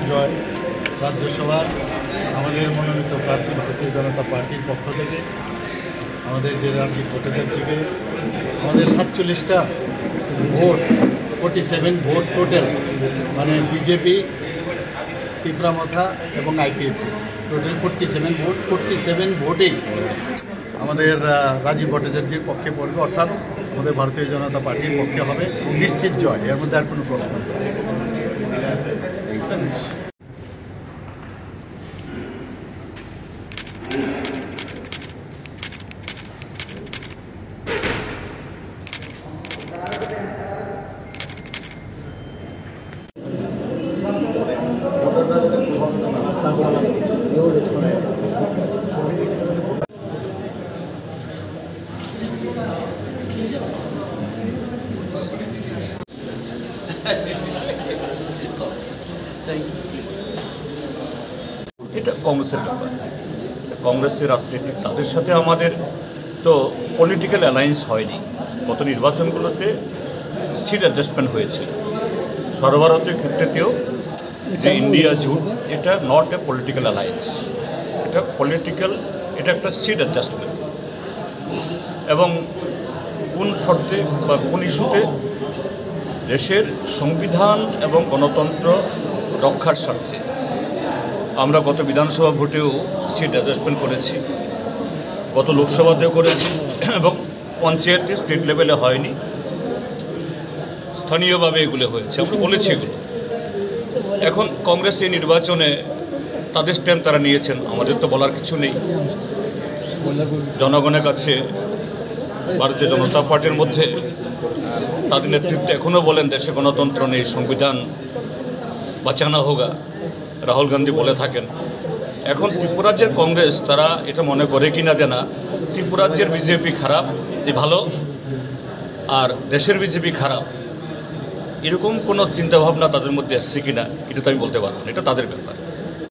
জয় রাজ্যসভার আমাদের মনোনীত প্রার্থী ভারতীয় জনতা পার্টির পক্ষ থেকে আমাদের যে রাজ্যিক ভোটারদেরকে আমাদের 47টা ভোট 47 ভোট টোটাল, মানে বিজেপি, তীব্রামথা এবং আইপিএফ টোটাল 47 ভোটেই আমাদের রাজীব ভট্টাচার্যের পক্ষে পড়বে, অর্থাৎ আমাদের ভারতীয় জনতা পার্টির পক্ষে হবে নিশ্চিত জয়। এর মধ্যে আর কোনো প্রশ্ন নেই। এটা কংগ্রেসের ব্যাপার, কংগ্রেসের রাজনীতি, তাদের সাথে আমাদের তো পলিটিক্যাল অ্যালায়েন্স হয়নি। গত নির্বাচনগুলোতে সিট অ্যাডজাস্টমেন্ট হয়েছে। সর্বভারতীয় ক্ষেত্রেতেও যে ইন্ডিয়া জোট, এটা নট এ পলিটিক্যাল অ্যালায়েন্স, এটা একটা সিট অ্যাডজাস্টমেন্ট। এবং কোন শর্তে বা কোন ইস্যুতে দেশের সংবিধান এবং গণতন্ত্র রক্ষার স্বার্থে আমরা গত বিধানসভা ভোটেও সিট অ্যাডজাস্টমেন্ট করেছি, গত লোকসভাতেও করেছি, এবং পঞ্চায়েতে স্টেট লেভেলে হয়নি, স্থানীয়ভাবে এগুলো হয়েছে, আমরা বলেছি এগুলো। এখন কংগ্রেস এই নির্বাচনে তাদের স্ট্যান্ড তারা নিয়েছেন, আমাদের তো বলার কিছু নেই। জনগণের কাছে ভারতীয় জনতা পার্টির মধ্যে তাদের নেতৃত্বে এখনও বলেন দেশে গণতন্ত্র নেই, সংবিধান বাঁচানো হোগা, রাহুল গান্ধী বলে থাকেন। এখন ত্রিপুরাজ্যের কংগ্রেস তারা এটা মনে করে কি না জানা, ত্রিপুরাজ্যের বিজেপি খারাপ, যে ভালো, আর দেশের বিজেপি খারাপ, এরকম কোনো চিন্তাভাবনা তাদের মধ্যে আসছে কি না এটা তো আমি বলতে পারবো না, এটা তাদের ব্যাপার।